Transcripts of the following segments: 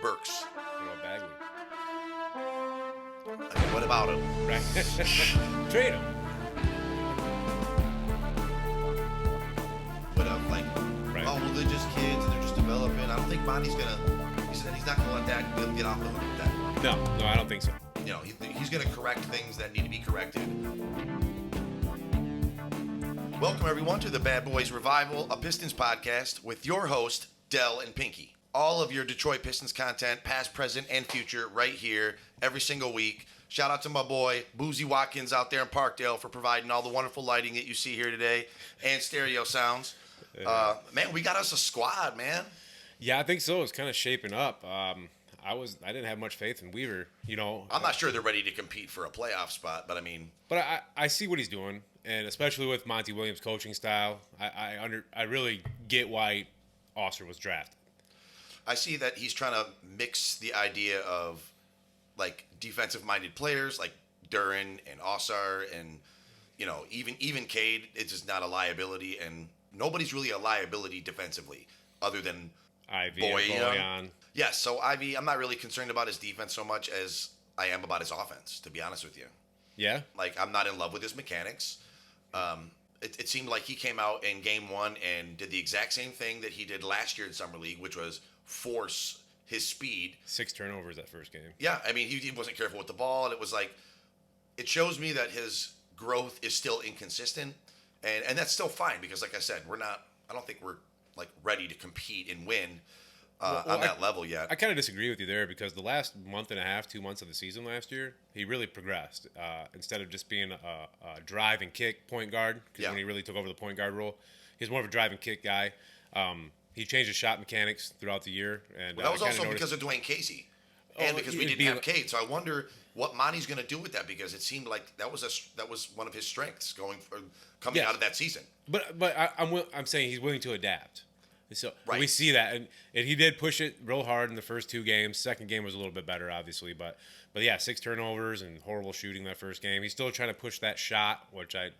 Burks. What about Bagley? I mean, what about him? Right. Trade him. But Right. oh, well, they're just kids and they're just developing. I don't think Monty's gonna. He said he's not gonna let that get off the hook with that. No, I don't think so. You know, he's gonna correct things that need to be corrected. Welcome everyone to the Bad Boys Revival, a Pistons podcast with your host Dell and Pinky. All of your Detroit Pistons content, past, present, and future, right here every single week. Shout out to my boy Boozy Watkins out there in Parkdale for providing all the wonderful lighting that you see here today and stereo sounds. Man, we got us a squad, man. Yeah, I think so. It's kind of shaping up. I didn't have much faith in Weaver. You know, I'm not sure they're ready to compete for a playoff spot, but I mean, but I see what he's doing, and especially with Monty Williams' coaching style, I really get why Oster was drafted. I see that he's trying to mix the idea of like defensive-minded players like Duran and Ossar and, you know, even Cade is just not a liability, and nobody's really a liability defensively other than Ivy Boyan. and Yes, so Ivy, I'm not really concerned about his defense so much as I am about his offense, to be honest with you. Yeah? Like, I'm not in love with his mechanics. It seemed like he came out in game one and did the exact same thing that he did last year in Summer League, which was force his speed. 6 turnovers that first game. Yeah, I mean, he wasn't careful with the ball, and it was like, it shows me that his growth is still inconsistent, and that's still fine because, like I said, I don't think we're like ready to compete and win on that level yet. I kind of disagree with you there because the last month and a half, 2 months of the season last year, he really progressed. Instead of just being a drive and kick point guard, because when he really took over the point guard role, he's more of a drive and kick guy. He changed his shot mechanics throughout the year, and Well, that was also because of Dwayne Casey, and because we didn't have Cade. So I wonder what Monty's going to do with that, because it seemed like that was one of his strengths coming out of that season. But I'm saying he's willing to adapt. So Right. we see that, and he did push it real hard in the first 2 games. Second game was a little bit better, obviously, but yeah, 6 turnovers and horrible shooting that first game. He's still trying to push that shot, which I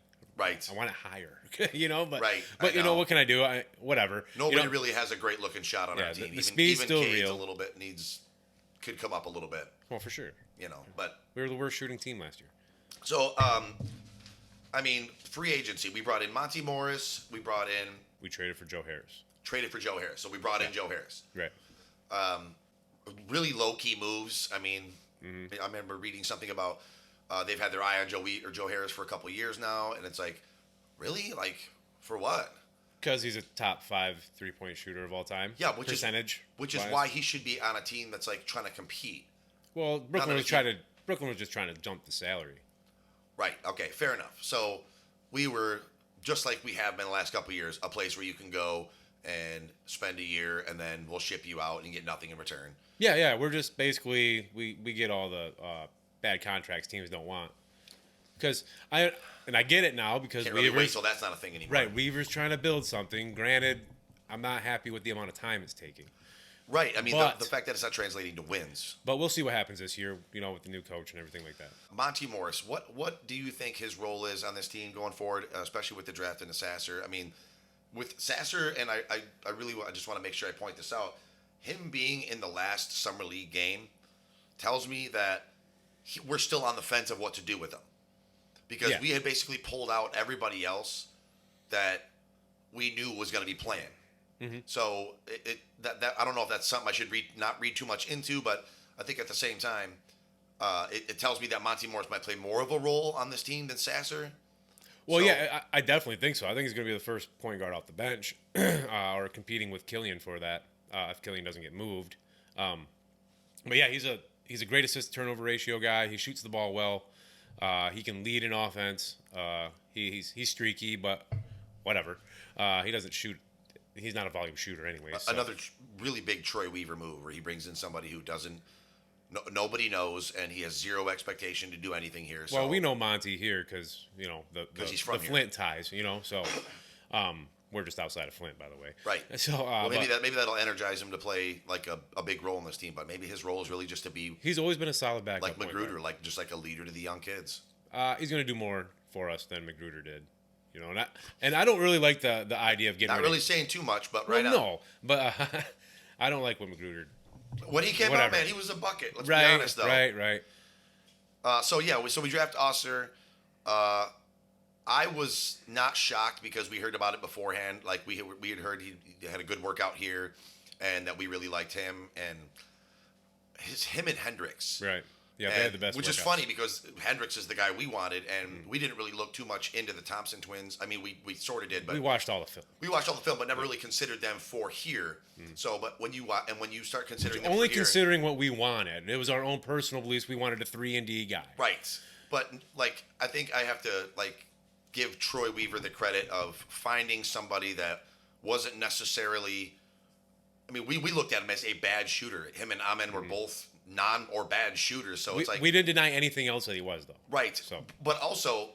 want it higher, you know. But Right. But you know what can I do? Whatever. Nobody really has a great looking shot on our team. The speed's still Cade's real. A little bit could come up a little bit. Well, for sure. You know, but We were the worst shooting team last year. so I mean, free agency. We brought in Monty Morris. We We traded for Joe Harris. traded for Joe Harris. So we brought in Joe Harris. Right. Really low key moves. I mean, I remember reading something about they've had their eye on Joe Harris for a couple of years now, and it's like, really, like, for what? Because he's a top 5 3-point shooter of all time. Yeah, which is why he should be on a team that's like trying to compete. Well, Brooklyn was just trying to jump the salary. Right. Okay. Fair enough. So we were just like we have been the last couple of years, a place where you can go and spend a year, and then we'll ship you out and get nothing in return. Yeah. We're just basically we get all the bad contracts teams don't want. Because I get it now because Can't really wait till that's not a thing anymore. Right. Weaver's trying to build something. Granted, I'm not happy with the amount of time it's taking. Right. I mean, the fact that it's not translating to wins. But we'll see what happens this year, you know, with the new coach and everything like that. Monty Morris, what do you think his role is on this team going forward, especially with the draft into Sasser? I mean, with Sasser, and I just want to make sure I point this out, him being in the last Summer League game tells me that we're still on the fence of what to do with him. Because we had basically pulled out everybody else that we knew was going to be playing. Mm-hmm. So that I don't know if that's something I should not read too much into, but I think at the same time, it tells me that Monty Morris might play more of a role on this team than Sasser. Well, I definitely think so. I think he's going to be the first point guard off the bench, or competing with Killian for that if Killian doesn't get moved. But yeah, he's a great assist turnover ratio guy. He shoots the ball well. He can lead in offense. He's streaky, but whatever. He doesn't shoot. He's not a volume shooter anyway. So. Another really big Troy Weaver move where he brings in somebody who nobody knows, and he has zero expectation to do anything here. So. Well, we know Monty here because, you know, the Flint ties, you know, so we're just outside of Flint, by the way. Right. So maybe that'll energize him to play like a big role in this team, but maybe his role is really just to be. He's always been a solid backup. Like Magruder, just like a leader to the young kids. He's going to do more for us than Magruder did. You know, and I don't really like the idea of getting. Not really saying too much, but no, but I don't like what Magruder When he came out, man, he was a bucket. Let's be honest, though. Right. So we draft Osser. I was not shocked because we heard about it beforehand. Like we had heard he had a good workout here, and that we really liked him and him and Hendricks. Right. Yeah, they had the best. Which workouts. is funny because Hendricks is the guy we wanted, and we didn't really look too much into the Thompson twins. I mean, we sort of did, but we watched all the film. We watched all the film, but never really considered them for here. So, but when you start considering them only for here, considering what we wanted, it was our own personal beliefs. We wanted a 3-and-D guy. Right. But like, I think I have to like give Troy Weaver the credit of finding somebody that wasn't necessarily. I mean, we looked at him as a bad shooter. Him and Amen were both non or bad shooters. So it's like we didn't deny anything else that he was, though. Right. So, but also,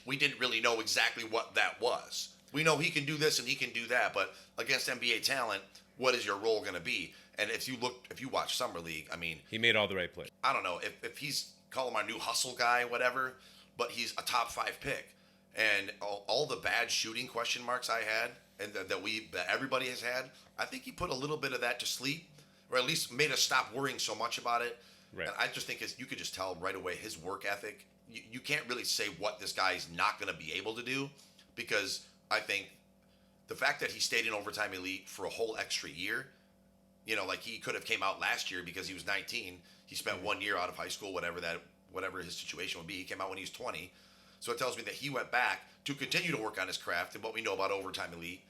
we didn't really know exactly what that was. We know he can do this and he can do that, but against NBA talent, what is your role going to be? And if you watch Summer League, I mean, he made all the right plays. I don't know if he's call him our new hustle guy, whatever, but he's a top 5 pick. And all the bad shooting question marks I had and that everybody has had, I think he put a little bit of that to sleep, or at least made us stop worrying so much about it. Right. And I just think you could just tell right away his work ethic. You can't really say what this guy is not going to be able to do, because I think the fact that he stayed in overtime elite for a whole extra year, like he could have came out last year because he was 19. He spent 1 year out of high school, whatever his situation would be. He came out when he was 20. So it tells me that he went back to continue to work on his craft. And what we know about overtime elite,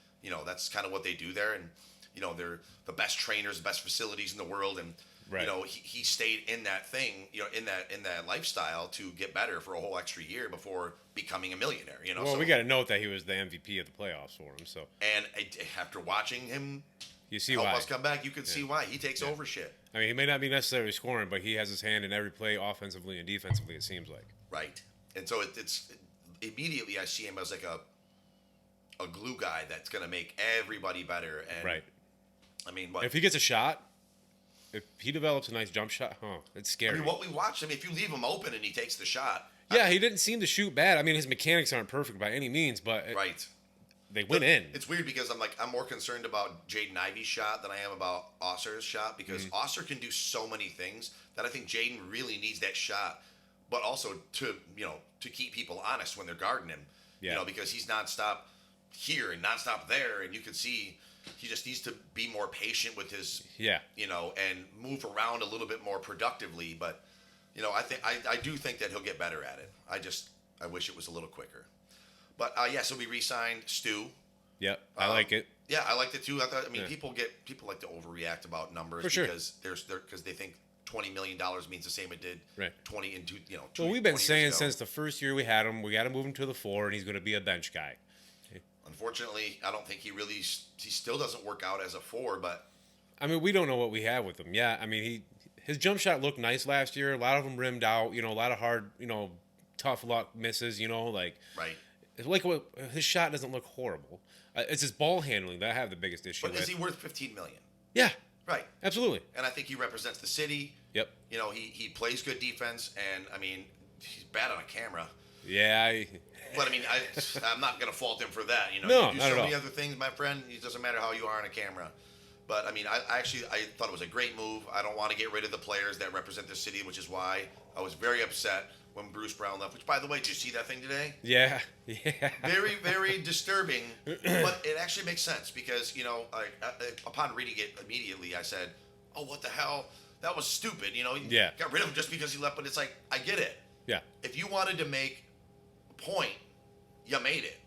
that's kind of what they do there. And, they're the best trainers, the best facilities in the world. And, right. He stayed in that thing, in that lifestyle to get better for a whole extra year before becoming a millionaire, Well, we got to note that he was the MVP of the playoffs for him. So, and after watching him help us come back, you can see why. He takes over shit. I mean, he may not be necessarily scoring, but he has his hand in every play offensively and defensively, it seems like. Right. And so it's immediately I see him as like a glue guy that's going to make everybody better. And right. I mean, if he gets a shot, if he develops a nice jump shot, it's scary. I mean, what we watched, if you leave him open and he takes the shot. Yeah, he didn't seem to shoot bad. I mean, his mechanics aren't perfect by any means, but right. They went in. It's weird because I'm more concerned about Jaden Ivey's shot than I am about Osser's shot, because Osser can do so many things that I think Jaden really needs that shot, but also to keep people honest when they're guarding him. Yeah. Because he's nonstop here and nonstop there, and you can see he just needs to be more patient with his and move around a little bit more productively. But I do think that he'll get better at it. I wish it was a little quicker. But so we re-signed Stu. Yep, I like it. Yeah, I liked it too. People like to overreact about numbers because they think $20 million means the same it did 20 and 2. Well, we've been saying since the first year we had him, we got to move him to the 4, and he's going to be a bench guy. Unfortunately, I don't think he still doesn't work out as a 4. But I mean, we don't know what we have with him. Yeah, I mean, his jump shot looked nice last year. A lot of them rimmed out. A lot of hard, tough luck misses. Right. It's like his shot doesn't look horrible. It's his ball handling that I have the biggest issue with. But is he worth $15 million? Yeah. Right. Absolutely. And I think he represents the city. Yep. He plays good defense, and I mean, he's bad on a camera. Yeah. But I mean, I'm not going to fault him for that. No, you do so many other things, my friend. It doesn't matter how you are on a camera. But I mean, I thought it was a great move. I don't want to get rid of the players that represent the city, which is why I was very upset when Bruce Brown left. Which, by the way, did you see that thing today? Yeah. Very, very disturbing. But it actually makes sense because upon reading it immediately, I said, "Oh, what the hell? That was stupid." Got rid of him just because he left. But it's like, I get it. Yeah. If you wanted to make a point, you made it.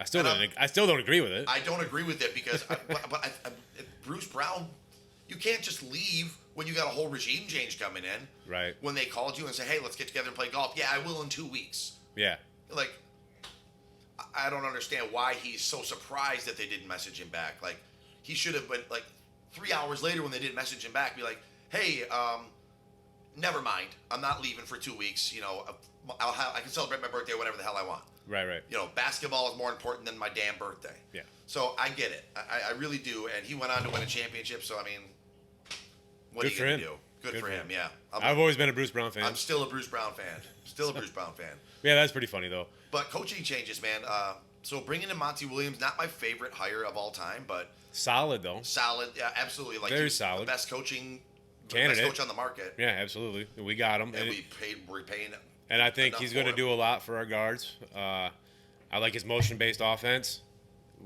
I still don't agree with it. I don't agree with it because Bruce Brown, you can't just leave when you got a whole regime change coming in. Right. When they called you and say, "Hey, let's get together and play golf." Yeah, I will in 2 weeks. Yeah. Like, I don't understand why he's so surprised that they didn't message him back. Like, he should have been, 3 hours later when they didn't message him back, be like, "Hey, never mind. I'm not leaving for 2 weeks. I can celebrate my birthday whenever the hell I want." Right. Basketball is more important than my damn birthday. Yeah. So I get it. I really do. And he went on to win a championship. So, I mean, what are you going to do? Good for him. Yeah. I've always been a Bruce Brown fan. I'm still a Bruce Brown fan. Still a Bruce Brown fan. Yeah, that's pretty funny, though. But coaching changes, man. So bringing in Monty Williams, not my favorite hire of all time, but Solid though. solid. Yeah, absolutely. Like Very he's solid. The best coaching Candidate. best coach on the market. Yeah, absolutely. We got him. And we're paying. And I think enough he's going to for do him. a lot for our guards. I like his motion-based offense.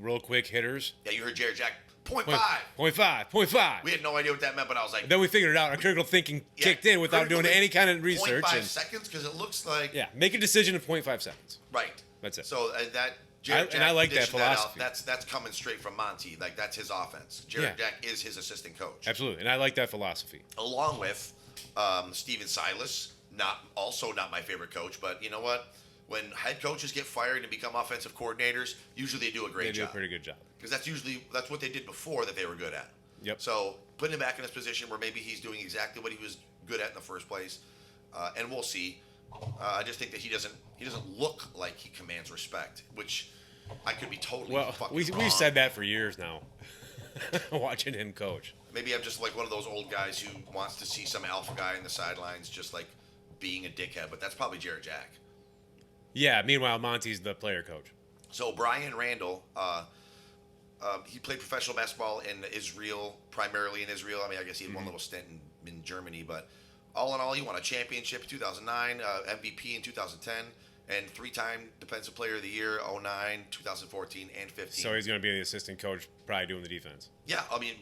Real quick hitters. Yeah, you heard Jared Jack. Point 0.5. 0.5. We had no idea what that meant, but I was like, Then we figured it out. Our critical thinking kicked in without doing any kind of research. 0.5 And, seconds because it looks like make a decision in 0.5 seconds. right. That's it. So that Jared Jack I like that dishing out, philosophy. that's coming straight from Monty. Like that's his offense. Jared Jack is his assistant coach. Absolutely, and I like that philosophy. Along with Steven Silas, not my favorite coach, but you know what? When head coaches get fired and become offensive coordinators, usually they do a great They do job. a pretty good job. Because that's what they did before that they were good at. Yep. So putting him back in this position where maybe he's doing exactly what he was good at in the first place, and we'll see. I just think that he doesn't look like he commands respect, which I could be totally fucking wrong. We've said that for years now. Watching him coach. Maybe I'm just like one of those old guys who wants to see some alpha guy in the sidelines just like being a dickhead, but that's probably Jared Jack. Yeah. Meanwhile, Monty's the player coach. So Brian Randall, he played professional basketball in Israel, primarily in Israel. I mean, I guess he had one little stint in Germany, but all in all, he won a championship in 2009, MVP in 2010, and 3-time Defensive Player of the Year, 09, 2014, and 15. So he's going to be the assistant coach, probably doing the defense. Yeah, I mean,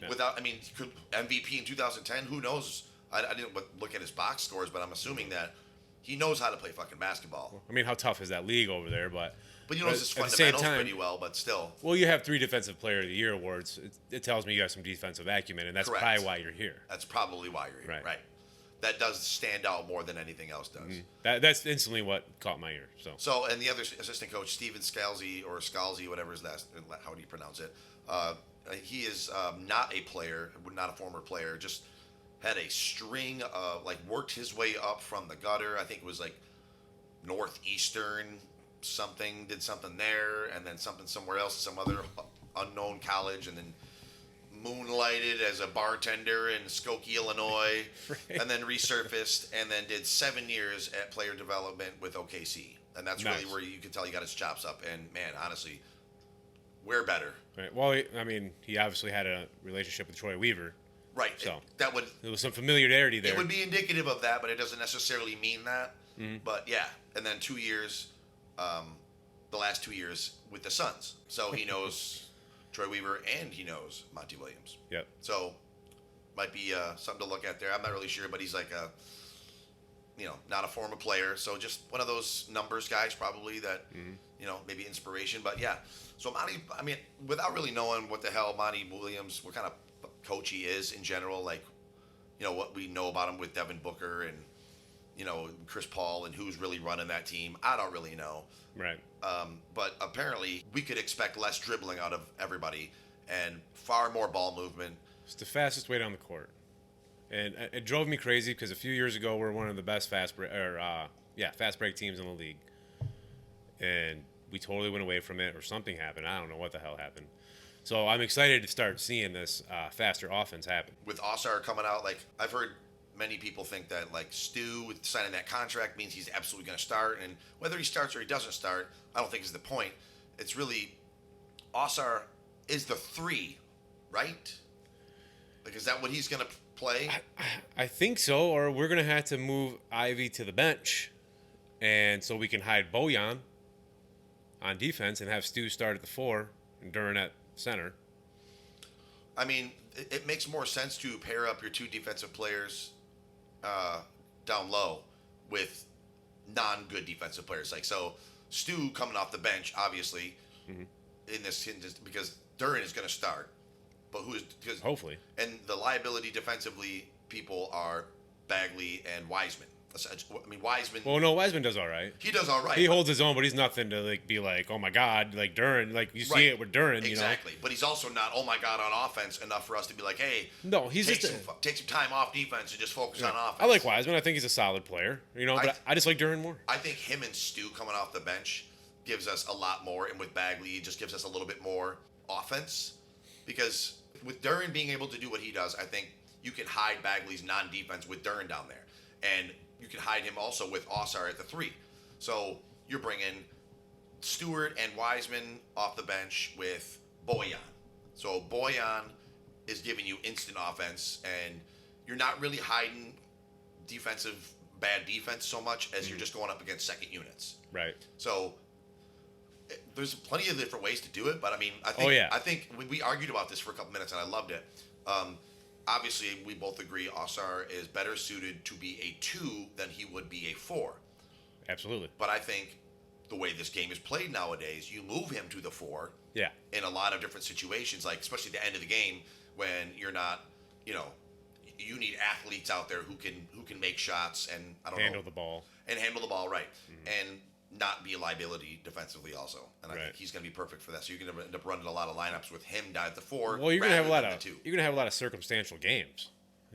he could MVP in 2010. Who knows? I didn't look at his box scores, but I'm assuming that he knows how to play fucking basketball. I mean, how tough is that league over there? But he knows his at the same fundamentals time, pretty well, but still. Well, you have 3 Defensive Player of the Year awards. It tells me you have some defensive acumen, and that's Correct. probably why you're here. That's probably why you're here. Right. That does stand out more than anything else does. That's instantly what caught my ear. So, and the other assistant coach, Steven Scalzi, or Scalzi, whatever his last, how do you pronounce it? He is not a player, not a former player, just had a string of, worked his way up from the gutter. I think it was Northeastern something, did something there, and then something somewhere else, some other unknown college, and then moonlighted as a bartender in Skokie, Illinois, and then resurfaced, and then did 7 years at player development with OKC. And that's really where you can tell he got his chops up. And, man, honestly, we're better. Right. Well, he obviously had a relationship with Troy Weaver. Right. So there was some familiarity there. It would be indicative of that, but it doesn't necessarily mean that. But, yeah. And then 2 years, the last 2 years with the Suns. So he knows Troy Weaver, and he knows Monty Williams. Yep. So, might be something to look at there. I'm not really sure, but he's like not a former player. So, just one of those numbers guys probably that, maybe inspiration. But, yeah. So, Monty, I mean, without really knowing what the hell Monty Williams, what kind of coach he is in general, what we know about him with Devin Booker and, Chris Paul and who's really running that team, I don't really know. Right. But apparently we could expect less dribbling out of everybody and far more ball movement. It's the fastest way down the court. And it drove me crazy because a few years ago we're one of the best fast break teams in the league. And we totally went away from it, or something happened. I don't know what the hell happened. So I'm excited to start seeing this faster offense happen. With Osar coming out, I've heard many people think that Stu with signing that contract means he's absolutely going to start, and whether he starts or he doesn't start, I don't think is the point. It's really Osar is the 3, right? Is that what he's going to play? I think so, or we're going to have to move Ivy to the bench, and so we can hide Bojan on defense and have Stu start at the 4 and Duran at center. I mean, it makes more sense to pair up your 2 defensive players down low with non-good defensive players. So Stu coming off the bench, obviously, in this because Duran is going to start, but hopefully, and the liability defensively people are Bagley and Wiseman. I mean, Wiseman. Well, no, Wiseman does all right. He does all right. He holds his own, but he's nothing to be like, oh my god, like Duran. Like you see it with Duran, exactly. But he's also not, oh my god, on offense enough for us to be like, hey, no, he's take some time off defense and just focus on offense. I like Wiseman. I think he's a solid player, but I just like Duran more. I think him and Stu coming off the bench gives us a lot more, and with Bagley, it just gives us a little bit more offense, because with Duran being able to do what he does, I think you can hide Bagley's non-defense with Duran down there, and you can hide him also with Osar at the 3. So you're bringing Stewart and Wiseman off the bench with Bojan. So Bojan is giving you instant offense, and you're not really hiding bad defense so much as you're just going up against second units. Right. So there's plenty of different ways to do it, but I mean, I think we argued about this for a couple minutes, and I loved it. Obviously, we both agree Osar is better suited to be a 2 than he would be a 4. Absolutely. But I think the way this game is played nowadays, you move him to the 4. Yeah. In a lot of different situations, like especially at the end of the game when you're not, you need athletes out there who can make shots and handle the ball right, and not be a liability defensively also. And I think he's going to be perfect for that. So you're going to end up running a lot of lineups with him down at the 4. Well, you're going to have a lot of circumstantial games.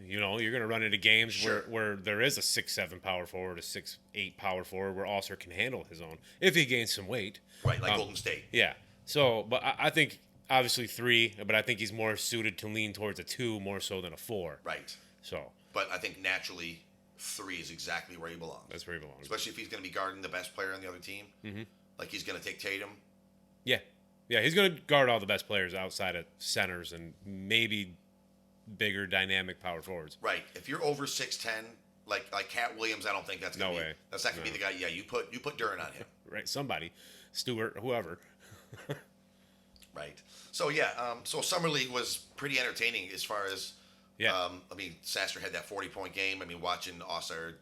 You're going to run into games where there is a 6'7" power forward, a 6'8" power forward, where Oscar can handle his own if he gains some weight. Right, like Golden State. Yeah. So, but I think obviously 3, but I think he's more suited to lean towards a 2 more so than a 4. Right. So. But I think naturally 3 is exactly where he belongs. That's where he belongs. Especially if he's going to be guarding the best player on the other team. Mm-hmm. Like he's going to take Tatum. Yeah. Yeah, he's going to guard all the best players outside of centers and maybe bigger dynamic power forwards. Right. If you're over 6'10", like Cat Williams, I don't think that's going to be. Way. That's not going to be the guy. Yeah, you put Duren on him. Right. Somebody. Stewart, whoever. Right. So, so Summer League was pretty entertaining as far as, Sasser had that 40-point game. I mean, watching Osar,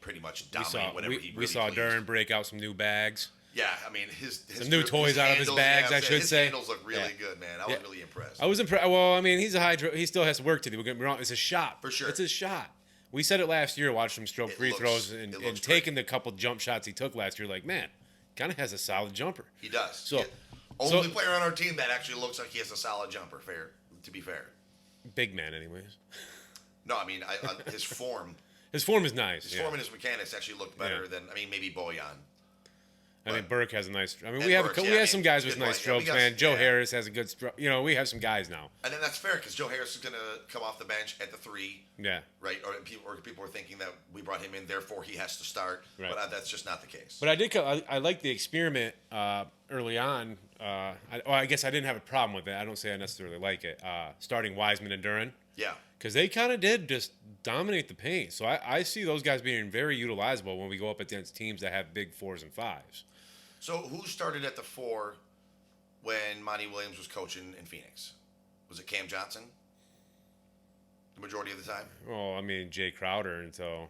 pretty much dominate whatever he really We saw pleased. Duren break out some new bags. Yeah, I mean, his some new toys out of his bags, I should say. His handles look really good, man. I was really impressed. I was impressed. Well, I mean, he's he still has work to do. Don't get me wrong. It's a shot. For sure. It's a shot. We said it last year, watching him stroke free throws and taking the couple jump shots he took last year. Like, man, kind of has a solid jumper. He does. So, only player on our team that actually looks like he has a solid jumper, to be fair. Big man, anyways. No, I mean, his form. His form is nice. His form and his mechanics actually look better than, maybe Bojan. I mean, Burke has a nice. I mean, we have some guys with nice strokes, man. Joe Harris has a good stroke. We have some guys now. And then that's fair because Joe Harris is going to come off the bench at the 3. Yeah. Right. Or people are thinking that we brought him in, therefore he has to start. Right. But that's just not the case. But I like the experiment early on. I guess I didn't have a problem with it. I don't say I necessarily like it. Starting Wiseman and Duren. Yeah. Because they kind of did just dominate the paint. So I see those guys being very utilizable when we go up against teams that have big 4s and 5s. So who started at the 4 when Monty Williams was coaching in Phoenix? Was it Cam Johnson? The majority of the time? Well, I mean, Jay Crowder until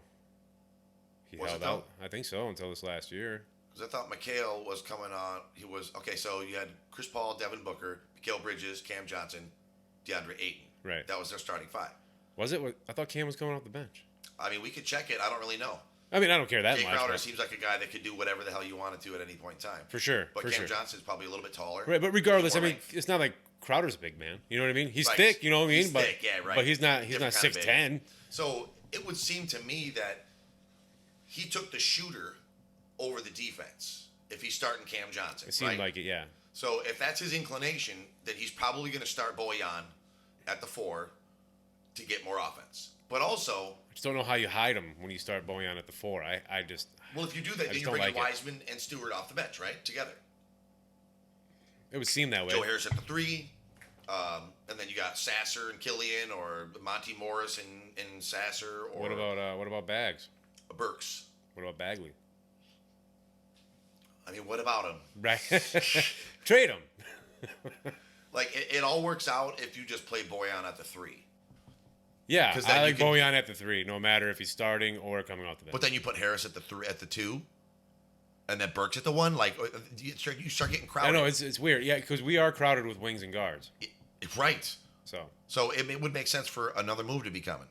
he held out. I think so, until this last year. Because I thought McHale was coming on. He was, okay, so you had Chris Paul, Devin Booker, Mikal Bridges, Cam Johnson, DeAndre Ayton. Right. That was their starting 5. Was it? I thought Cam was coming off the bench. I mean, we could check it. I don't really know. I mean, I don't care that much. Jay Crowder seems like a guy that could do whatever the hell you wanted to at any point in time. For sure. But Cam Johnson's probably a little bit taller. Right, but regardless, I mean, it's not like Crowder's a big man. You know what I mean? He's thick, you know what I mean? He's thick, yeah, right. But he's not 6'10". So it would seem to me that he took the shooter over the defense if he's starting Cam Johnson. It seemed like it, yeah. So if that's his inclination, then he's probably going to start Bojan at the 4 to get more offense. But also, I just don't know how you hide him when you start Bojan at the 4. I just well, if you do that, then you bring Wiseman and Stewart off the bench, right, together. It would seem that way. Joe Harris at the 3, and then you got Sasser and Killian, or Monty Morris and Sasser, or what about Bags? Burks. What about Bagley? I mean, what about him? Right, trade him. Like it all works out if you just play Bojan at the 3. Yeah, I like Bojan at the 3, no matter if he's starting or coming off the bench. But then you put Harris at the 2, and then Burks at the 1. Like you start getting crowded. I know it's weird. Yeah, because we are crowded with wings and guards. Right. So it would make sense for another move to be coming.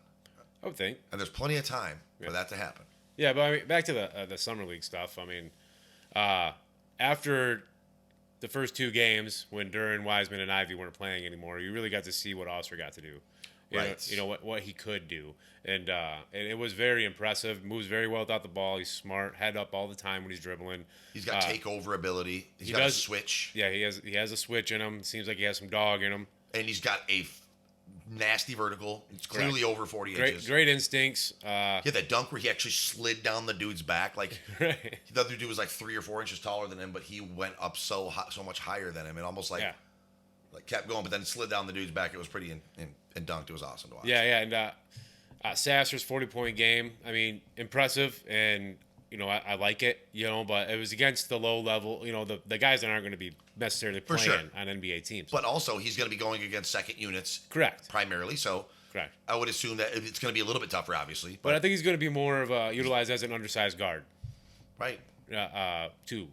I would think. And there's plenty of time for that to happen. Yeah, but I mean, back to the summer league stuff. I mean, after the first 2 games when Duren, Wiseman, and Ivy weren't playing anymore, you really got to see what Oscar got to do. You know what he could do, and it was very impressive. Moves very well without the ball. He's smart, head up all the time when he's dribbling. He's got takeover ability. He's got a switch. Yeah, he has a switch in him. Seems like he has some dog in him. And he's got a nasty vertical. It's clearly over 40 inches. Great instincts. Yeah, that dunk where he actually slid down the dude's back. Like Right. the other dude was like 3 or 4 inches taller than him, but he went up so much higher than him, and almost like kept going, but then slid down the dude's back. It was pretty and dunked. It was awesome to watch. Yeah, and Sasser's 40-point game. I mean, impressive, and I like it. But it was against the low level. The guys that aren't going to be necessarily playing on NBA teams. But also, he's going to be going against second units, Correct, primarily. So, correct. I would assume that it's going to be a little bit tougher, obviously. But I think he's going to be more of a utilized as an undersized guard. Right. Too.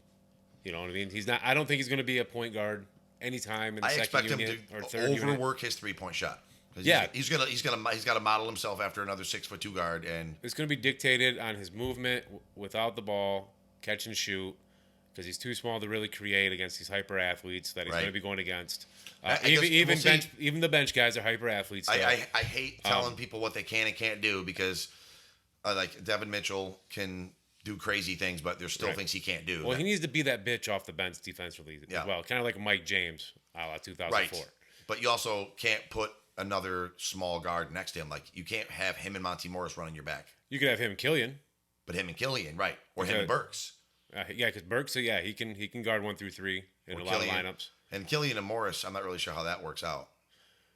You know what I mean? He's not. I don't think he's going to be a point guard anytime in the second unit or third unit. Overwork his 3-point shot. Yeah, he's got to model himself after another 6'2" guard, and it's going to be dictated on his movement without the ball, catch and shoot, because he's too small to really create against these hyper athletes that he's going to be going against. Even the bench guys are hyper athletes. I hate telling people what they can and can't do because, like Devin Mitchell can do crazy things, but there's still things he can't do. Well, he needs to be that bitch off the bench defensively as well, kind of like Mike James, 2004. Right, but you also can't put another small guard next to him. Like, you can't have him and Monty Morris running your back. You could have him and Killian. But him and Killian, right. Or him and Burks. Because Burks, he can guard 1 through 3 in a lot of lineups. And Killian and Morris, I'm not really sure how that works out.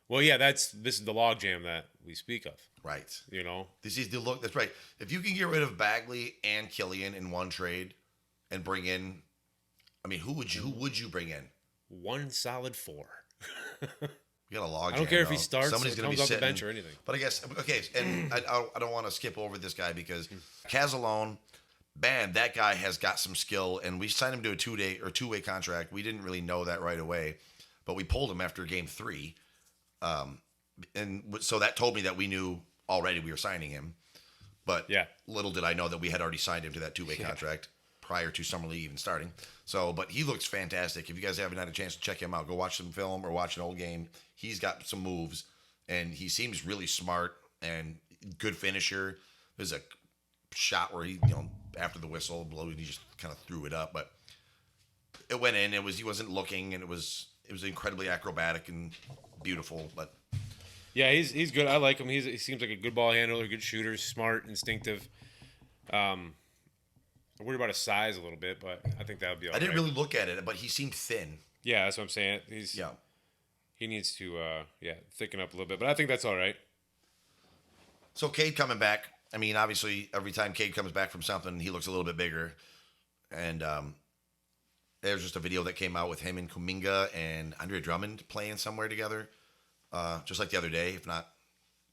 Well, yeah, this is the logjam that we speak of. Right. This is the look. That's right. If you can get rid of Bagley and Killian in one trade and bring in, I mean, who would you bring in? One solid 4. You got a log. I don't care if he starts. Somebody's going to be off the sitting, bench or anything. But I guess and I don't want to skip over this guy because Casalone, man, that guy has got some skill, and we signed him to a two-way contract. We didn't really know that right away, but we pulled him after game 3, and so that told me that we knew already we were signing him. But little did I know that we had already signed him to that 2-way contract prior to Summer League even starting. So, but he looks fantastic. If you guys haven't had a chance to check him out, go watch some film or watch an old game. He's got some moves, and he seems really smart and good finisher. There's a shot where he, after the whistle blow, he just kind of threw it up, but it went in. He wasn't looking, and it was incredibly acrobatic and beautiful. But yeah, he's good. I like him. He seems like a good ball handler, good shooter, smart, instinctive. I'm worried about his size a little bit, but I think that would be all right. I didn't really look at it, but he seemed thin. Yeah, that's what I'm saying. He needs to thicken up a little bit, but I think that's all right. So Cade coming back. I mean, obviously, every time Cade comes back from something, he looks a little bit bigger. And there's just a video that came out with him and Kuminga and Andre Drummond playing somewhere together, just like the other day, if not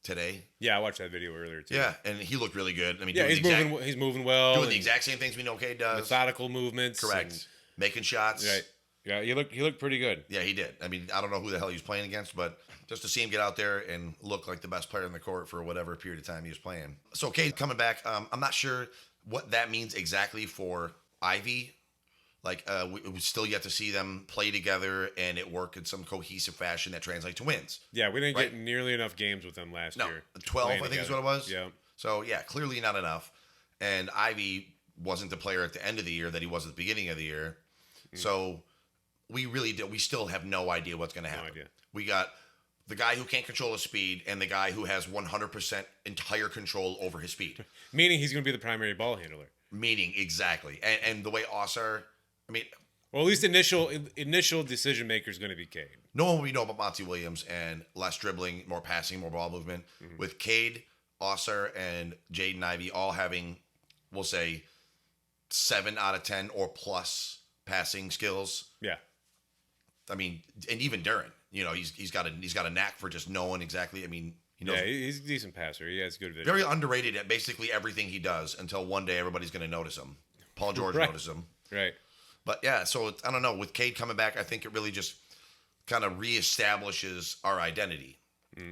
today. Yeah, I watched that video earlier too. Yeah, and he looked really good. I mean, he's moving well, doing the exact same things we know Cade does. Methodical movements, correct, making shots. Right. Yeah, he looked pretty good. Yeah, he did. I mean, I don't know who the hell he was playing against, but just to see him get out there and look like the best player in the court for whatever period of time he was playing. So Cade coming back, I'm not sure what that means exactly for Ivy. Like, we still yet to see them play together and it work in some cohesive fashion that translates to wins. Yeah, we didn't get nearly enough games with them last year. 12, I think is what it was. Yeah. So, yeah, clearly not enough. And Ivy wasn't the player at the end of the year that he was at the beginning of the year. So we still have no idea what's going to happen. No idea. We got the guy who can't control his speed and the guy who has 100% entire control over his speed. Meaning he's going to be the primary ball handler. Meaning, exactly. And the way Osar, I mean... Well, at least initial decision maker is going to be Cade. No one we know about Monty Williams and less dribbling, more passing, more ball movement. Mm-hmm. With Cade, Osar, and Jaden Ivey all having, we'll say, 7 out of 10 or plus passing skills. Yeah. I mean, and even Duren, he's got a knack for just knowing exactly. I mean, he knows. Yeah, he's a decent passer. He has good vision. Very underrated at basically everything he does until one day everybody's going to notice him. Paul George noticed him. Right. But yeah, so I don't know. With Cade coming back, I think it really just kind of reestablishes our identity,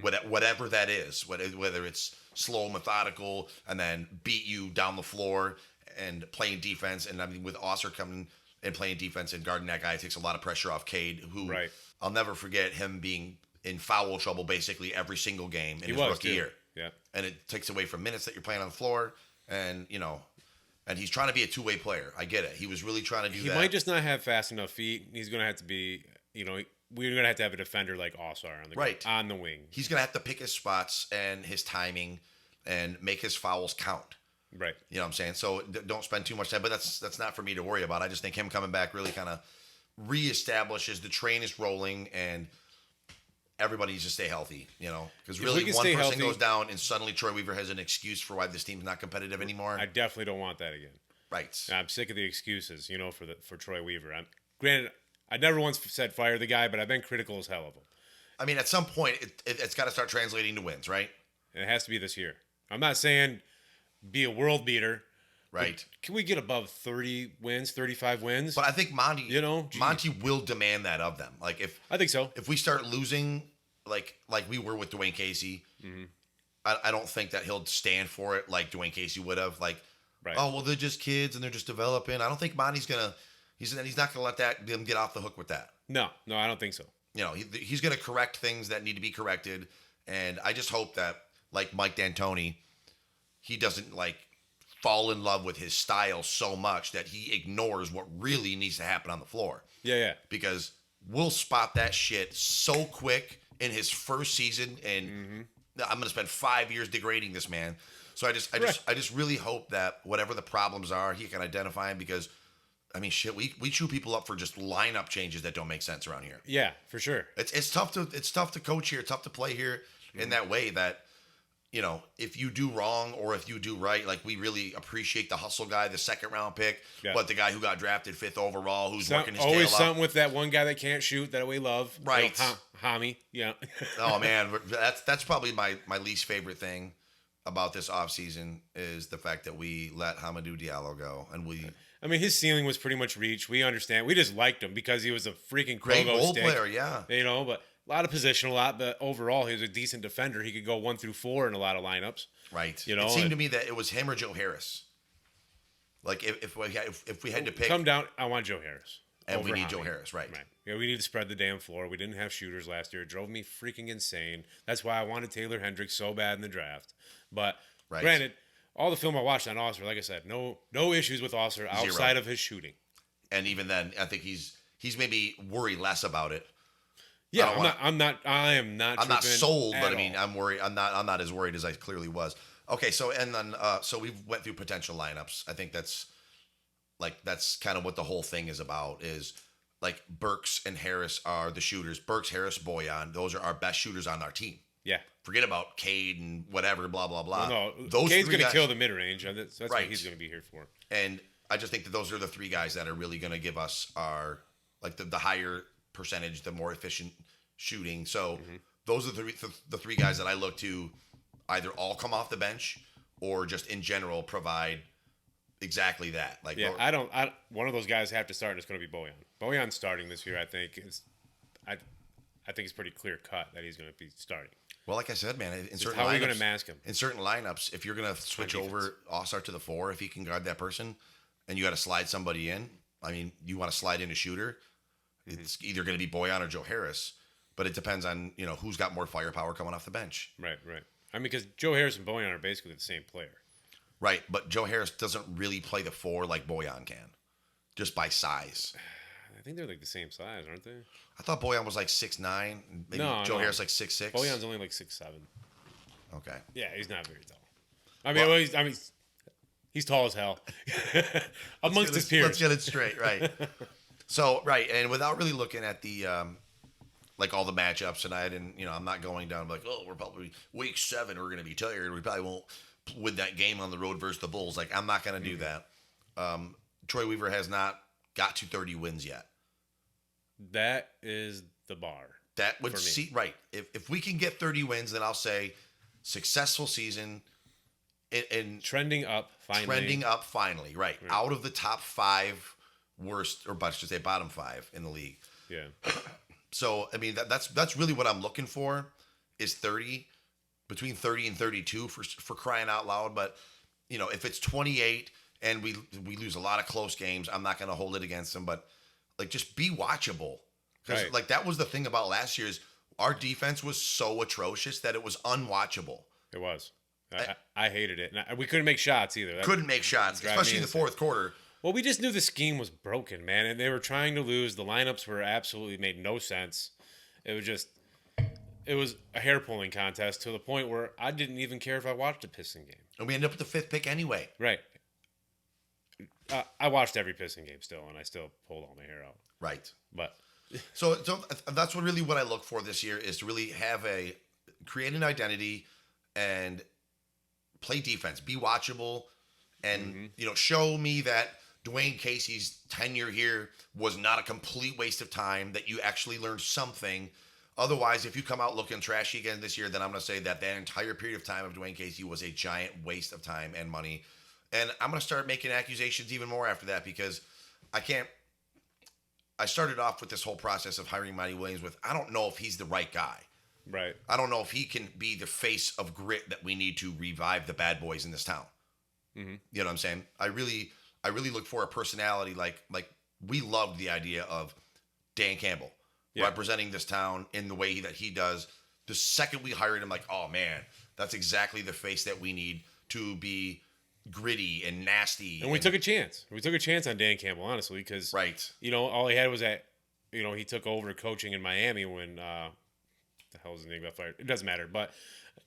whatever that is. Whether it's slow, methodical, and then beat you down the floor and playing defense. And I mean, with Osser coming and playing defense and guarding that guy, it takes a lot of pressure off Cade, who I'll never forget him being in foul trouble basically every single game in his rookie year. Yeah. And it takes away from minutes that you're playing on the floor. And, and he's trying to be a two-way player. I get it. He was really trying to do that. He might just not have fast enough feet. He's going to have to be, we're gonna have to have a defender like Osar on the wing. He's gonna have to pick his spots and his timing and make his fouls count. Right. You know what I'm saying? So don't spend too much time. But that's not for me to worry about. I just think him coming back really kind of reestablishes the train is rolling and everybody needs to stay healthy, you know, because really one person healthy, goes down and suddenly Troy Weaver has an excuse for why this team's not competitive anymore. I definitely don't want that again. Right. I'm sick of the excuses, you know, for Troy Weaver. Granted, I never once said fire the guy, but I've been critical as hell of him. I mean, at some point, it's got to start translating to wins, right? And it has to be this year. I'm not saying be a world beater. Right. Can we get above 30 wins, 35 wins? But I think Monty, geez. Monty will demand that of them. Like I think so. If we start losing, like we were with Dwayne Casey, I don't think that he'll stand for it like Dwayne Casey would have. Like, oh well, they're just kids and they're just developing. I don't think Monty's gonna. He's not gonna let them get off the hook with that. No, I don't think so. You know, he's gonna correct things that need to be corrected, and I just hope that like Mike D'Antoni, he doesn't like fall in love with his style so much that he ignores what really needs to happen on the floor. Yeah. Because we'll spot that shit so quick in his first season, and I'm gonna spend 5 years degrading this man. So I just really hope that whatever the problems are, he can identify them. Because I mean, shit, we chew people up for just lineup changes that don't make sense around here. Yeah, for sure. It's tough to coach here, tough to play here in that way that. You know, if you do wrong or if you do right, like we really appreciate the hustle guy, the second round pick, but the guy who got drafted 5th overall, who's working his tail always up. something with that one guy that can't shoot that we love, right? Hami, yeah. Oh man, that's probably my least favorite thing about this offseason is the fact that we let Hamidou Diallo go, and I mean, his ceiling was pretty much reached. We understand. We just liked him because he was a freaking great role stick, player, yeah. You know, but. A lot of position, but overall, he was a decent defender. He could go 1 through 4 in a lot of lineups. Right. You know, it seemed to me that it was him or Joe Harris. Like if we had to pick, come down. I want Joe Harris, and we need Joe Harris, right? Yeah, we need to spread the damn floor. We didn't have shooters last year. It drove me freaking insane. That's why I wanted Taylor Hendricks so bad in the draft. But granted, all the film I watched on Osler, like I said, no issues with Osler outside of his shooting. And even then, I think he's maybe worried less about it. Yeah, I'm not sold, but I mean, I'm worried. I'm not as worried as I clearly was. Okay, so and then so we went through potential lineups. I think that's kind of what the whole thing is about. Is like Burks and Harris are the shooters. Burks, Harris, Boyan. Those are our best shooters on our team. Yeah. Forget about Cade and whatever, blah blah blah. Well, no, Cade's going to kill the mid range. That's what he's going to be here for. And I just think that those are the 3 guys that are really going to give us our the higher percentage, the more efficient shooting. So those are the 3 guys that I look to either all come off the bench or just in general provide exactly that. Like one of those guys have to start, and it's going to be Boyan. Boyan's starting this year, I think. I think it's pretty clear cut that he's going to be starting. Well, like I said, man, how are you going to mask him? In certain lineups, if you're going to switch over Osar to the 4, if he can guard that person, and you got to slide somebody in, I mean, you want to slide in a shooter, it's either going to be Boyan or Joe Harris, but it depends on, who's got more firepower coming off the bench. Right. I mean, because Joe Harris and Boyan are basically the same player. Right, but Joe Harris doesn't really play the 4 like Boyan can, just by size. I think they're like the same size, aren't they? I thought Boyan was like 6'9". Maybe Joe Harris like 6'6". Boyan's only like 6'7". Okay. Yeah, he's not very tall. I mean, he's tall as hell amongst his peers. Let's get it straight, right? So, right, and without really looking at the, all the matchups tonight, and, I'm not going down like, we're probably week 7, we're going to be tired. We probably won't win that game on the road versus the Bulls. Like, I'm not going to do that. Troy Weaver has not got to 30 wins yet. That is the bar. That would see, right. If we can get 30 wins, then I'll say successful season. And trending up finally. Right. Out of the top 5 worst, or I should say bottom 5 in the league. Yeah. So I mean that's really what I'm looking for is 30, between 30 and 32 for crying out loud. But if it's 28 and we lose a lot of close games, I'm not going to hold it against them. But just be watchable, because that was the thing about last year's our defense was so atrocious that it was unwatchable. It was. I hated it. And we couldn't make shots either. Couldn't make shots, especially in the fourth quarter. Well, we just knew the scheme was broken, man, and they were trying to lose. The lineups were absolutely made no sense. It was a hair pulling contest to the point where I didn't even care if I watched a Piston game. And we ended up with the 5th pick anyway. Right. I watched every Piston game still, and I still pulled all my hair out. Right. But so that's what I look for this year, is to really create an identity and play defense, be watchable, and show me that Dwayne Casey's tenure here was not a complete waste of time, that you actually learned something. Otherwise, if you come out looking trashy again this year, then I'm going to say that entire period of time of Dwayne Casey was a giant waste of time and money. And I'm going to start making accusations even more after that, because I started off with this whole process of hiring Monty Williams with, I don't know if he's the right guy. Right. I don't know if he can be the face of grit that we need to revive the bad boys in this town. Mm-hmm. You know what I'm saying? I really look for a personality like we loved the idea of Dan Campbell representing this town in the way that he does. The second we hired him, like, oh man, that's exactly the face that we need to be gritty and nasty. And we took a chance. We took a chance on Dan Campbell, honestly, because all he had was that he took over coaching in Miami when the hell was his name got fired. It doesn't matter, but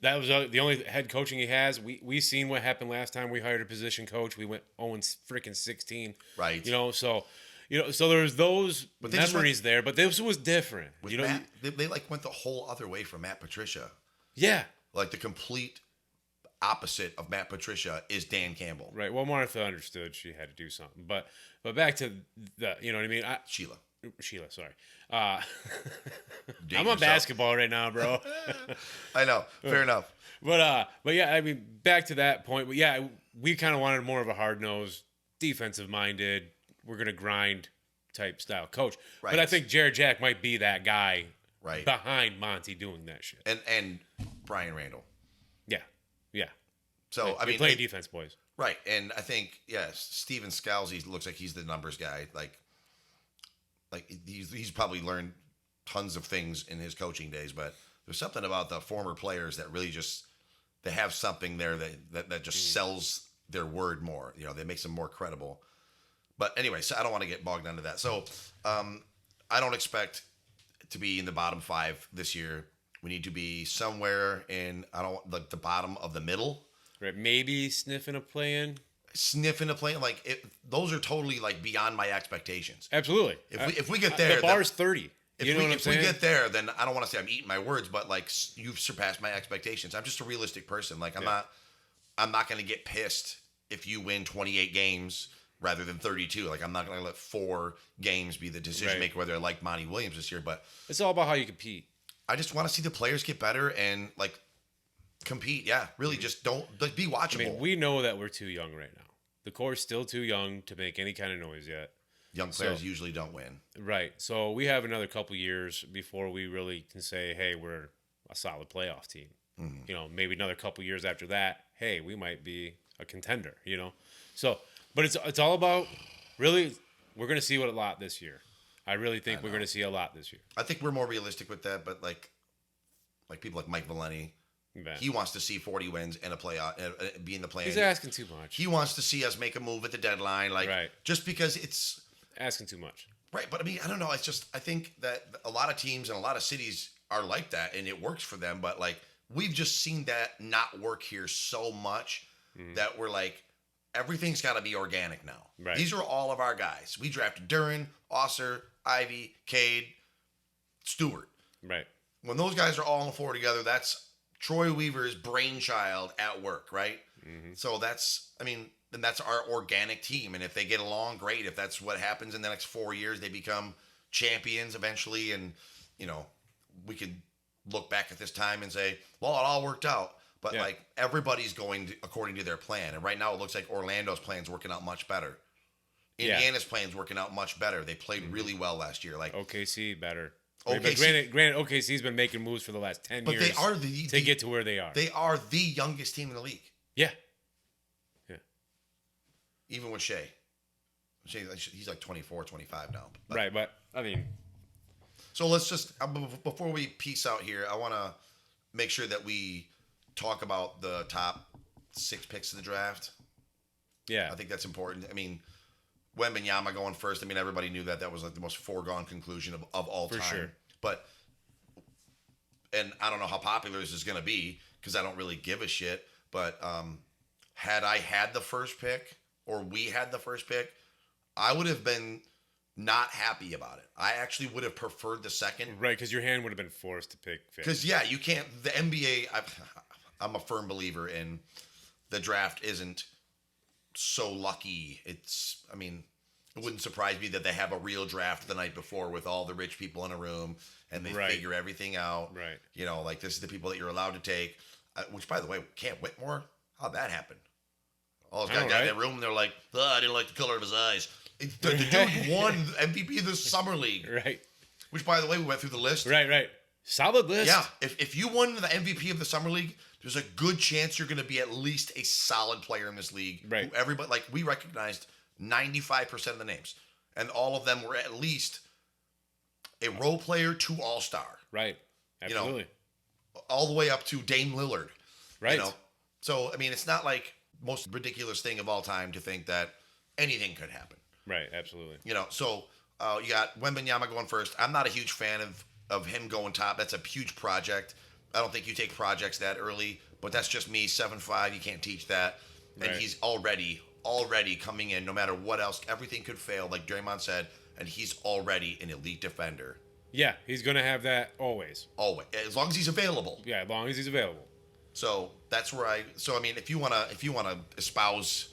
that was the only head coaching he has. We seen what happened last time we hired a position coach. We went 0-16. Right. So there's those memories there, but this was different. Matt, they went the whole other way from Matt Patricia. Yeah. Like the complete opposite of Matt Patricia is Dan Campbell. Right. Well, Martha understood she had to do something, but back to the, you know what I mean? Sheila, sorry. I'm on basketball right now, bro. I know. Fair enough. But yeah, I mean, back to that point. But yeah, we kind of wanted more of a hard-nosed, defensive-minded, we're going to grind type style coach. Right. But I think Jared Jack might be that guy behind Monty doing that shit. And Brian Randall. Yeah. So, I mean, play defense, boys. Right. And I think, Steven Scalzi looks like he's the numbers guy. Like he's probably learned tons of things in his coaching days, but there's something about the former players that really just, they have something there that just sells their word more. That makes them more credible. But anyway, so I don't want to get bogged down to that. So I don't expect to be in the bottom 5 this year. We need to be somewhere in, the bottom of the middle. Right, maybe sniffing a play-in. Those are totally beyond my expectations. Absolutely. If we get there, the bar's 30. If we get there, then I don't want to say I'm eating my words, but you've surpassed my expectations. I'm just a realistic person. I'm not going to get pissed if you win 28 games rather than 32. I'm not going to let 4 games be the decision maker whether I like Monty Williams this year. But it's all about how you compete. I just want to see the players get better and compete. Yeah, really, just don't be watchable. I mean, we know that we're too young right now. The core's still too young to make any kind of noise yet. Young players usually don't win. Right. So we have another couple years before we really can say, hey, we're a solid playoff team. Mm-hmm. Maybe another couple years after that, hey, we might be a contender, So, but it's all about, really, we're going to see a lot this year. I really think we're going to see a lot this year. I think we're more realistic with that, but people like Mike Valeni, he wants to see 40 wins and a playoff, be in the play. He's asking too much. He wants to see us make a move at the deadline, just because it's asking too much. Right, but I mean, I don't know. It's just, I think that a lot of teams and a lot of cities are like that, and it works for them. But we've just seen that not work here so much that we're everything's got to be organic now. Right. These are all of our guys. We drafted Duran, Osser, Ivy, Cade, Stewart. Right. When those guys are all on the floor together, that's Troy Weaver's brainchild at work, right? Mm-hmm. So that's our organic team. And if they get along, great. If that's what happens in the next 4 years, they become champions eventually. And, we could look back at this time and say, well, it all worked out. But everybody's going according to their plan. And right now it looks like Orlando's plan's working out much better. Indiana's plan's working out much better. They played really well last year. OKC better. But granted, OKC's been making moves for the last 10 years. But they are to get to where they are. They are the youngest team in the league. Yeah. Even with Shea. He's 24, 25 now. Right, but I mean. So let's just, before we peace out here, I want to make sure that we talk about the top 6 picks of the draft. Yeah. I think that's important. I mean, Wembanyama going first. I mean, everybody knew that was the most foregone conclusion of all time. For sure. But and I don't know how popular this is going to be because I don't really give a shit. But had I had the first pick, or we had the first pick, I would have been not happy about it. I actually would have preferred the second. Right, because your hand would have been forced to pick fifth. Because, yeah, you can't. The NBA, I'm a firm believer in the draft isn't so lucky. I mean, it wouldn't surprise me that they have a real draft the night before with all the rich people in a room and they figure everything out. Right. You know, like this is the people that you're allowed to take. Which, by the way, Cam Whitmore, how'd that happen? All those guys got in that room and they're like, I didn't like the color of his eyes. The dude won MVP of the Summer League. Right. Which, by the way, we went through the list. Right. Solid list. Yeah. If you won the MVP of the Summer League, there's a good chance you're going to be at least a solid player in this league. Right. Everybody, like, we recognized 95% of the names. And all of them were at least a role player to all-star. Right. Absolutely. You know, all the way up to Dame Lillard. Right. You know? So, I mean, it's not like most ridiculous thing of all time to think that anything could happen. Right. Absolutely. You know, so you got Wembanyama going first. I'm not a huge fan of him going top. That's a huge project. I don't think you take projects that early, but that's just me, 7'5". You can't teach that. And he's already coming in no matter what else. Everything could fail, like Draymond said, and he's already an elite defender. Yeah, he's going to have that always. Always. As long as he's available. Yeah, as long as he's available. So that's where I mean, if you wanna espouse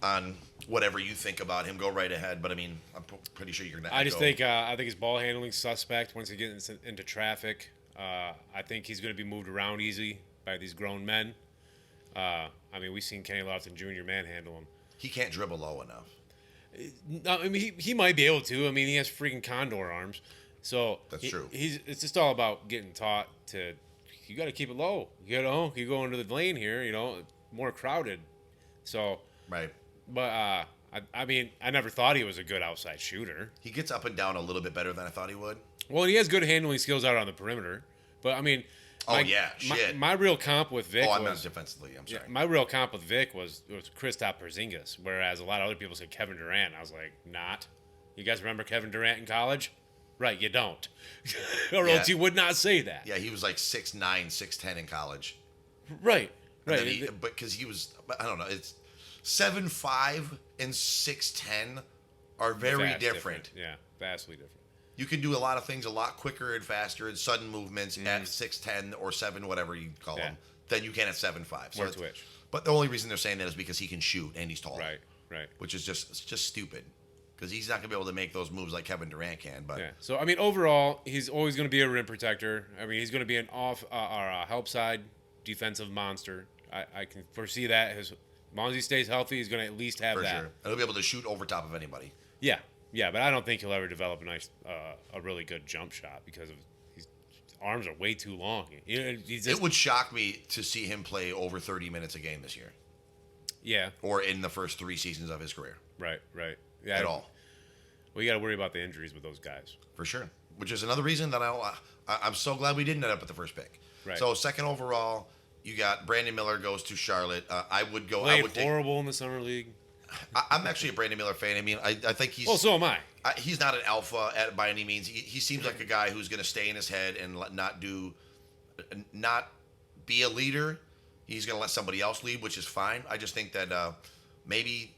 on whatever you think about him, go right ahead. But I mean, I'm pretty sure you're gonna. I think his ball handling suspect once he gets into traffic. I think he's going to be moved around easy by these grown men. I mean, we've seen Kenny Lofton Jr. manhandle him. He can't dribble low enough. No, I mean he might be able to. I mean, he has freaking condor arms. So that's true. It's just all about getting taught to. You got to keep it low. You go into the lane here. You know, more crowded. So right. But I mean, I never thought he was a good outside shooter. He gets up and down a little bit better than I thought he would. Well, he has good handling skills out on the perimeter. But I mean, my real comp with Vic. I'm not defensively. I'm sorry. Yeah, my real comp with Vic was Kristaps Porzingis, whereas a lot of other people said Kevin Durant. I was like, not. You guys remember Kevin Durant in college? Right, you don't. Or else you would not say that. Yeah, he was like 6'9", 6'10" in college. Right. But because he was, I don't know, it's 7'5" and 6'10" are very different. Yeah, vastly different. You can do a lot of things a lot quicker and faster and sudden movements at 6'10" or 7, whatever you call them, than you can at 7'5". So twitch. But the only reason they're saying that is because he can shoot and he's tall. Right. Which is just stupid. Because he's not going to be able to make those moves like Kevin Durant can. But yeah. So, I mean, overall, he's always going to be a rim protector. I mean, he's going to be an help side defensive monster. I can foresee that. As long as he stays healthy, he's going to at least have that. For sure. And he'll be able to shoot over top of anybody. Yeah, but I don't think he'll ever develop a really good jump shot because his arms are way too long. It would shock me to see him play over 30 minutes a game this year. Yeah. Or in the first 3 seasons of his career. Right. Yeah, at all. Well, you got to worry about the injuries with those guys. For sure. Which is another reason that I'm so glad we didn't end up with the first pick. Right. So second overall, you got Brandon Miller goes to Charlotte. I would go. Played horrible in the summer league. I'm actually a Brandon Miller fan. I mean, I think he's. Well, so am I. He's not an alpha by any means. He seems like a guy who's going to stay in his head and not be a leader. He's going to let somebody else lead, which is fine. I just think that maybe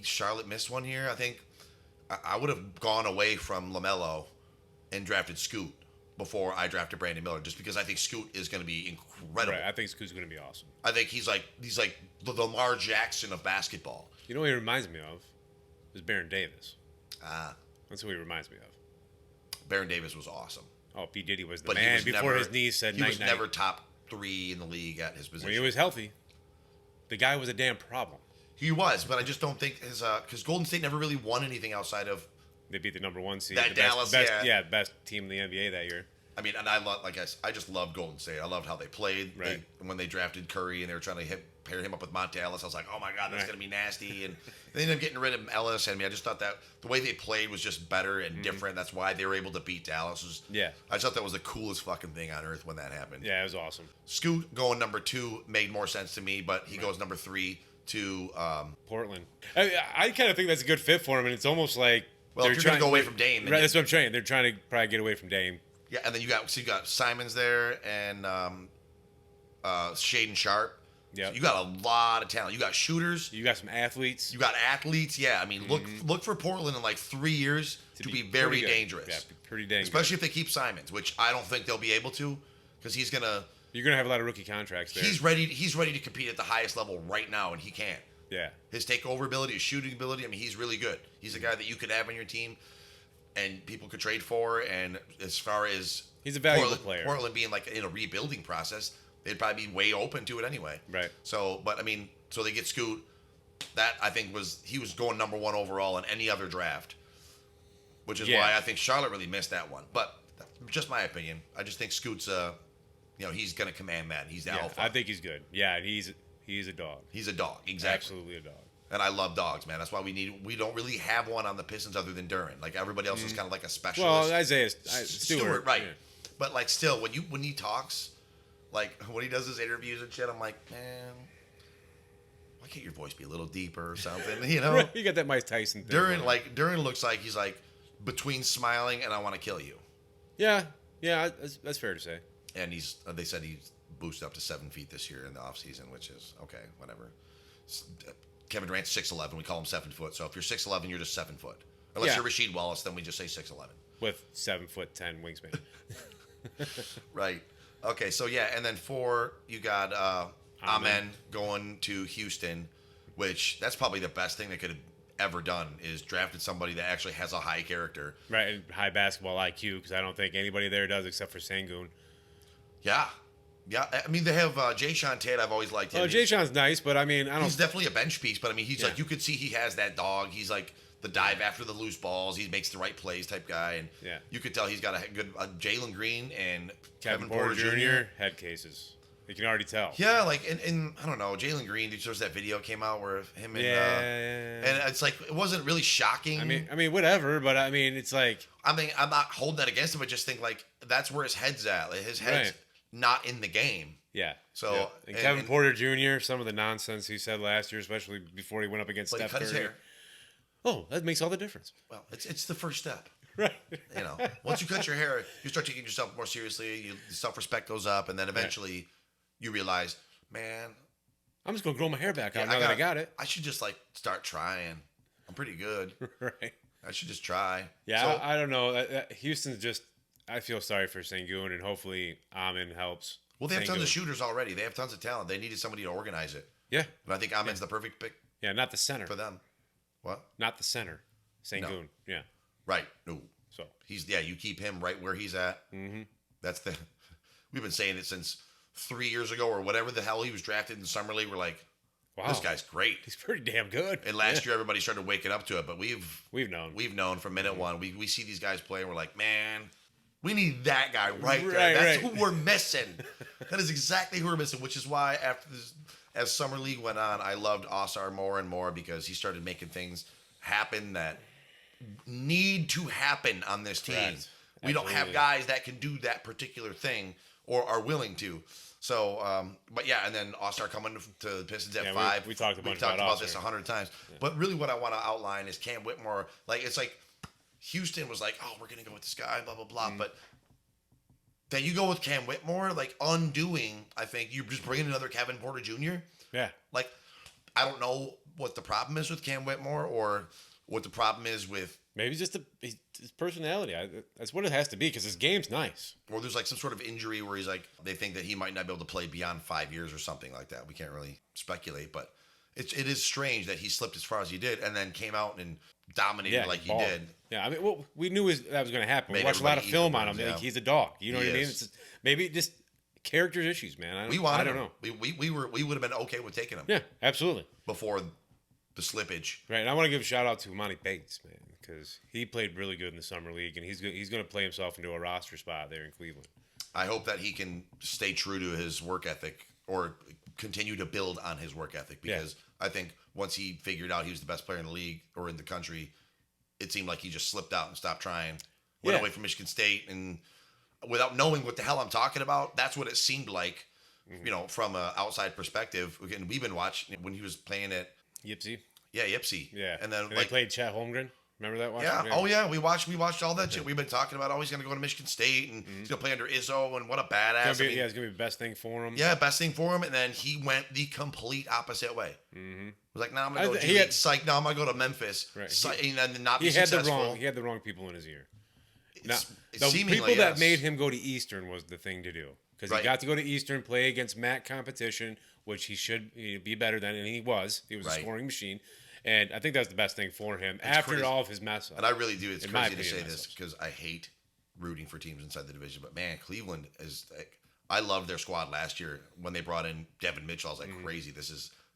Charlotte missed one here. I think I would have gone away from LaMelo and drafted Scoot before I drafted Brandon Miller, just because I think Scoot is going to be incredible. Right, I think Scoot's going to be awesome. I think he's like the Lamar Jackson of basketball. You know what he reminds me of? Is Baron Davis. That's who he reminds me of. Baron Davis was awesome. Oh, P. Diddy was the man before his knees said night-night. He was never top 3 in the league at his position. When he was healthy, the guy was a damn problem. He was, but I just don't think because Golden State never really won anything outside of. They beat the number 1 seed. That Dallas, best team in the NBA that year. I mean, and I just loved Golden State. I loved how they played. Right. When they drafted Curry and they were trying to pair him up with Monty Ellis, I was like, oh my God, that's going to be nasty. And they ended up getting rid of Ellis. And I just thought that the way they played was just better and different. That's why they were able to beat Dallas. I just thought that was the coolest fucking thing on earth when that happened. Yeah, it was awesome. Scoot going number 2 made more sense to me, but he goes number 3 to Portland. I kind of think that's a good fit for him, and it's almost like if you're trying to go away from Dame, right? That's what I'm saying. They're trying to probably get away from Dame. Yeah, and then you got Simons there and Shaden Sharp. Yeah, So you got a lot of talent. You got shooters. You got some athletes. You got athletes. Yeah, I mean, look for Portland in like 3 years to be very dangerous. Yeah, pretty dangerous. Especially if they keep Simons, which I don't think they'll be able to, because he's gonna. You're gonna have a lot of rookie contracts there. He's ready to compete at the highest level right now, and he can. Yeah. His takeover ability, his shooting ability. I mean, he's really good. He's a guy that you could have on your team, and people could trade for. And as far as he's a valuable player. Portland being like in a rebuilding process, they'd probably be way open to it anyway. Right. So, but I mean, so they get Scoot. That I think he was going number 1 overall in any other draft, which is why I think Charlotte really missed that one. But that's just my opinion. I just think Scoot's he's gonna command that. He's the alpha. I think he's good. Yeah, he's a dog. He's a dog, exactly. Absolutely a dog. And I love dogs, man. That's why we don't really have one on the Pistons other than Duran. Like everybody else is kind of like a specialist. Well, Isaiah Stewart, right? Yeah. But like still, when he talks, like when he does his interviews and shit, I'm like, man, why can't your voice be a little deeper or something? You know, you got that Mike Tyson thing. Duran looks like he's like between smiling and I want to kill you. Yeah, that's fair to say. And they said he's boosted up to 7 feet this year in the offseason, which is okay, whatever. Kevin Durant's 6'11", we call him 7 foot. So if you're 6'11", you're just 7 foot. Unless you're Rasheed Wallace, then we just say 6'11". With 7'10" wingspan. Right. Okay, so yeah, and then 4, you got Amen going to Houston, which that's probably the best thing they could have ever done is drafted somebody that actually has a high character. Right, and high basketball IQ, because I don't think anybody there does except for Sengun. Yeah. Yeah, I mean, they have Jay Sean Tate. I've always liked him. Oh, Jay Sean's nice, but I mean, he's definitely a bench piece, but I mean, he's like, you could see he has that dog. He's like the dive after the loose balls. He makes the right plays type guy. And you could tell he's got a good Jalen Green and Kevin Porter Jr. head cases. You can already tell. Yeah, like, and I don't know, Jalen Green, there was that video came out where him and, and it's like, it wasn't really shocking. I mean, whatever, but I mean, it's like. I mean, I'm not holding that against him, but just think like, that's where his head's at. Like, his head's not in the game. Yeah. So and Kevin Porter Jr., some of the nonsense he said last year, especially before he went up against Steph Curry. Oh, that makes all the difference. Well, it's the first step. Right. You know, once you cut your hair, you start taking yourself more seriously. Your self-respect goes up, and then eventually you realize, man, I'm just gonna grow my hair back out now that I got it. I should just like start trying. I'm pretty good. Right. I should just try. Yeah. So, I don't know. Houston's just. I feel sorry for Sengun, and hopefully Amen helps. Well, they have tons of shooters already. They have tons of talent. They needed somebody to organize it. Yeah. And I think Amen's the perfect pick. Yeah, not the center. For them. What? Not the center. Sengun. No. Yeah. Right. No. So you keep him right where he's at. Mm-hmm. We've been saying it since 3 years ago or whatever the hell he was drafted in Summer League. We're like, wow, this guy's great. He's pretty damn good. And last year everybody started waking up to it, but we've known. We've known from minute one. We see these guys play and we're like, man, we need that guy right there. That's who we're missing. That is exactly who we're missing, which is why after this, as Summer League went on, I loved Osar more and more because he started making things happen that need to happen on this team. Correct. We don't have guys that can do that particular thing or are willing to. So, but yeah, and then Osar coming to the Pistons at 5. We talked about this 100 times. Yeah. But really what I want to outline is Cam Whitmore. Like, it's like, Houston was like, oh, we're going to go with this guy, blah, blah, blah. Mm. But then you go with Cam Whitmore, like undoing, I think, you just bring in another Kevin Porter Jr. Yeah. Like, I don't know what the problem is with Cam Whitmore or what the problem is with. Maybe just his personality. That's what it has to be because his game's nice. Or there's like some sort of injury where he's like, they think that he might not be able to play beyond 5 years or something like that. We can't really speculate, but it is strange that he slipped as far as he did and then came out and dominated like he did. Yeah, I mean, well, we knew that was going to happen. We watched a lot of film on him. Yeah. Like, he's a dog. You know what I mean? It's maybe just character issues, man. I don't know. We would have been okay with taking him. Yeah, absolutely. Before the slippage. Right, and I want to give a shout out to Monty Bates, man, because he played really good in the Summer League, and he's going to play himself into a roster spot there in Cleveland. I hope that he can stay true to his work ethic or continue to build on his work ethic because I think once he figured out he was the best player in the league or in the country, it seemed like he just slipped out and stopped trying. Went away from Michigan State and without knowing what the hell I'm talking about, that's what it seemed like, you know, from an outside perspective. Again, we've been watching when he was playing at Yipsy. Yeah, Yipsy. Yeah. And then they played Chet Holmgren. Remember that? Yeah. Oh yeah, we watched all that shit. We've been talking about. Oh, he's gonna go to Michigan State and he's gonna play under Izzo, and what a badass. It's gonna be the best thing for him. Yeah, best thing for him. And then he went the complete opposite way. Mm-hmm. Was like, now I'm gonna go. Psych. Now I'm gonna go to Memphis. Right. And then not be successful. He had the wrong people in his ear. Now, the people that made him go to Eastern was the thing to do, because he got to go to Eastern, play against MAC competition, which he'd be better than, and he was. He was a scoring machine. And I think that's the best thing for him after all of his mess up. And I really do. It's crazy to say this because I hate rooting for teams inside the division. But, man, Cleveland is like, I loved their squad last year when they brought in Devin Mitchell. I was like, crazy.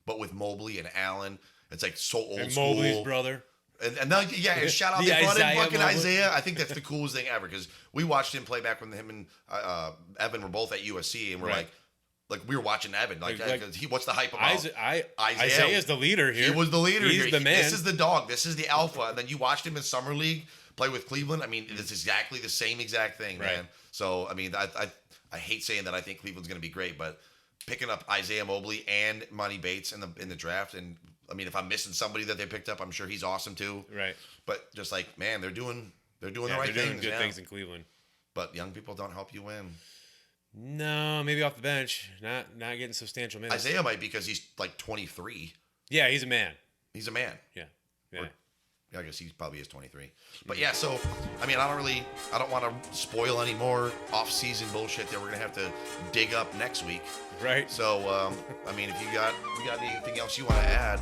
But with Mobley and Allen, it's like so old school. And Mobley's brother. And now, shout out, they brought in fucking Isaiah. I think that's the coolest thing ever because we watched him play back when him and Evan were both at USC, and we're like we were watching Evan. What's the hype about? Isaiah's the leader here. He was the leader here. He's the man. This is the dog. This is the alpha. And then you watched him in summer league play with Cleveland. I mean, it's exactly the same exact thing, man. So I mean, I hate saying that I think Cleveland's going to be great, but picking up Isaiah Mobley and Monty Bates in the draft, and I mean, if I'm missing somebody that they picked up, I'm sure he's awesome too. Right. But just like, man, they're doing the right things. They're doing good things in Cleveland. But young people don't help you win. No, maybe off the bench, not getting substantial minutes. Isaiah might because he's like 23. Yeah, he's a man. He's a man. Yeah. I guess he probably is 23. But yeah, so I mean, I don't want to spoil any more off-season bullshit that we're gonna have to dig up next week. Right. So I mean, if you got anything else you want to add?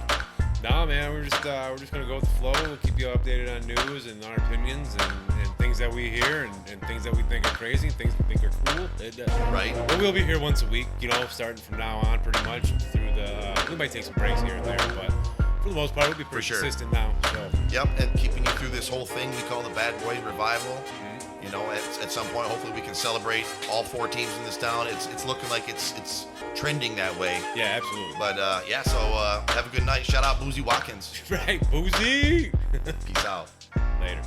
Nah, man, we're just gonna go with the flow. We'll keep you updated on news and our opinions and things that we hear and things that we think are crazy, things we think are cool. Right. But we'll be here once a week, starting from now on, pretty much through we might take some breaks here and there, but for the most part, we'll be pretty consistent now. So. Yep, and keeping you through this whole thing we call the Bad Boys Revival. Mm-hmm. At some point, hopefully, we can celebrate all 4 teams in this town. It's looking like it's trending that way. Yeah, absolutely. But so have a good night. Shout out Boozy Watkins. Right, Boozy. Peace out. Later.